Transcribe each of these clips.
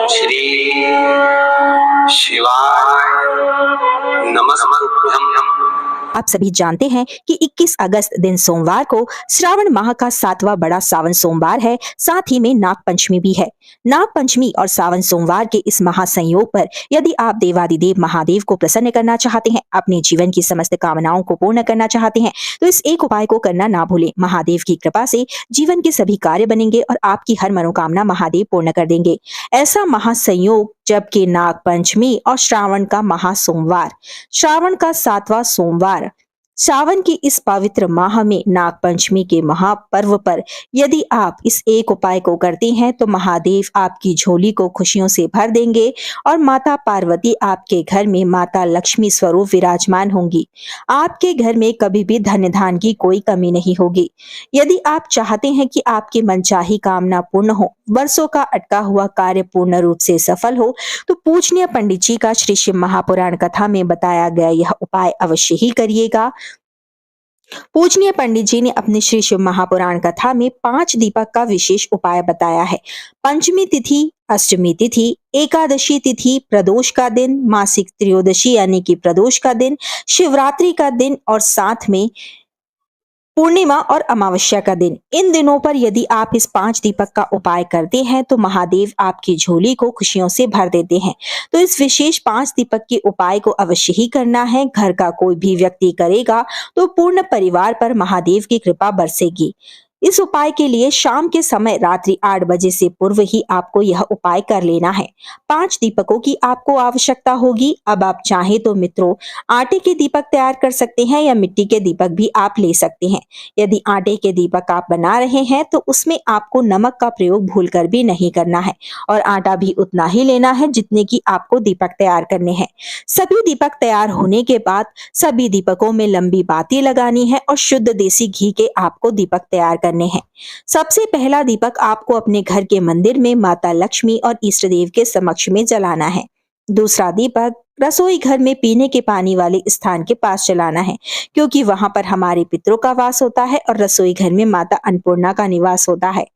श्री शिवाय नमस्तुभ्यं। आप सभी जानते हैं कि 21 अगस्त दिन सोमवार को श्रावण माह का 7वां बड़ा सावन सोमवार है। साथ ही में नाग पंचमी भी है। नाग पंचमी और सावन सोमवार के इस महासंयोग पर यदि आप देवादिदेव महादेव को प्रसन्न करना चाहते हैं, अपने जीवन की समस्त कामनाओं को पूर्ण करना चाहते हैं, तो इस एक उपाय को करना ना भूलें। महादेव की कृपा से जीवन के सभी कार्य बनेंगे और आपकी हर मनोकामना महादेव पूर्ण कर देंगे। ऐसा महासंयोग जबकि नाग पंचमी और श्रावण का महासोमवार, श्रावण का 7वां सोमवार, सावन के इस पवित्र माह में नाग पंचमी के महापर्व पर यदि आप इस एक उपाय को करते हैं तो महादेव आपकी झोली को खुशियों से भर देंगे और माता पार्वती आपके घर में माता लक्ष्मी स्वरूप विराजमान होंगी। आपके घर में कभी भी धन धान की कोई कमी नहीं होगी। यदि आप चाहते हैं कि आपकी मनचाही कामना पूर्ण हो, वर्षों का अटका हुआ कार्य पूर्ण रूप से सफल हो, तो पूजनीय पंडित जी का श्री शिव महापुराण कथा में बताया गया यह उपाय अवश्य ही करिएगा। पूजनीय पंडित जी ने अपने श्री शिव महापुराण कथा में 5 दीपक का विशेष उपाय बताया है। पंचमी तिथि, अष्टमी तिथि, एकादशी तिथि, प्रदोष का दिन, मासिक त्रयोदशी यानी कि प्रदोष का दिन, शिवरात्रि का दिन और साथ में पूर्णिमा और अमावस्या का दिन। इन दिनों पर यदि आप इस 5 दीपक का उपाय करते हैं तो महादेव आपकी झोली को खुशियों से भर देते हैं। तो इस विशेष 5 दीपक के उपाय को अवश्य ही करना है। घर का कोई भी व्यक्ति करेगा तो पूर्ण परिवार पर महादेव की कृपा बरसेगी। इस उपाय के लिए शाम के समय रात्रि 8 बजे से पूर्व ही आपको यह उपाय कर लेना है। 5 दीपकों की आपको आवश्यकता होगी। अब आप चाहें तो मित्रों आटे के दीपक तैयार कर सकते हैं या मिट्टी के दीपक भी आप ले सकते हैं। यदि आटे के दीपक आप बना रहे हैं तो उसमें आपको नमक का प्रयोग भूलकर भी नहीं करना है और आटा भी उतना ही लेना है जितने की आपको दीपक तैयार करने हैं। सभी दीपक तैयार होने के बाद सभी दीपकों में लंबी बाती लगानी है और शुद्ध देसी घी के आपको दीपक तैयार करने हैं। सबसे पहला दीपक आपको अपने घर के मंदिर में माता लक्ष्मी और इष्ट देव के समक्ष में जलाना है। दूसरा दीपक रसोई घर में पीने के पानी वाले स्थान के पास जलाना है, क्योंकि वहां पर हमारे पितरों का वास होता है और रसोई घर में माता अन्नपूर्णा का निवास होता है।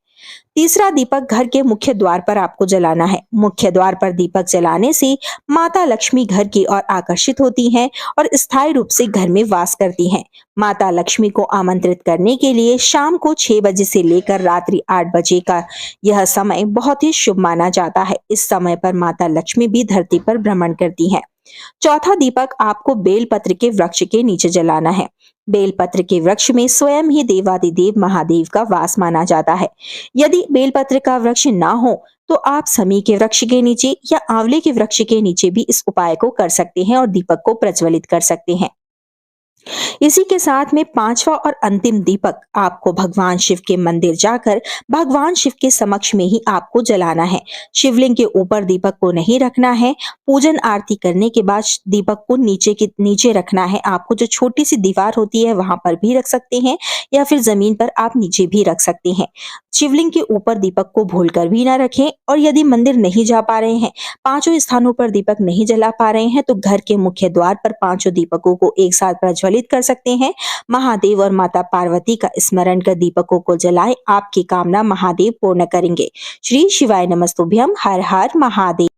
तीसरा दीपक घर के मुख्य द्वार पर आपको जलाना है। मुख्य द्वार पर दीपक जलाने से माता लक्ष्मी घर की ओर आकर्षित होती हैं और स्थायी रूप से घर में वास करती हैं। माता लक्ष्मी को आमंत्रित करने के लिए शाम को 6 बजे से लेकर रात्रि 8 बजे का यह समय बहुत ही शुभ माना जाता है। इस समय पर माता लक्ष्मी भी धरती पर भ्रमण करती हैं। चौथा दीपक आपको बेलपत्र के वृक्ष के नीचे जलाना है। बेलपत्र के वृक्ष में स्वयं ही देवादिदेव महादेव का वास माना जाता है। यदि बेलपत्र का वृक्ष ना हो तो आप समी के वृक्ष के नीचे या आंवले के वृक्ष के नीचे भी इस उपाय को कर सकते हैं और दीपक को प्रज्वलित कर सकते हैं। इसी के साथ में 5वां और अंतिम दीपक आपको भगवान शिव के मंदिर जाकर भगवान शिव के समक्ष में ही आपको जलाना है। शिवलिंग के ऊपर दीपक को नहीं रखना है। पूजन आरती करने के बाद दीपक को नीचे रखना है। आपको जो छोटी सी दीवार होती है वहां पर भी रख सकते हैं या फिर जमीन पर आप नीचे भी रख सकते हैं। शिवलिंग के ऊपर दीपक को भूलकर भी ना रखें। और यदि मंदिर नहीं जा पा रहे हैं, 5 स्थानों पर दीपक नहीं जला पा रहे हैं, तो घर के मुख्य द्वार पर 5 दीपकों को एक साथ प्रज्वलित कर सकते हैं। महादेव और माता पार्वती का स्मरण कर दीपकों को जलाएं। आपकी कामना महादेव पूर्ण करेंगे। श्री शिवाय नमस्तुभ्यम। हर हर महादेव।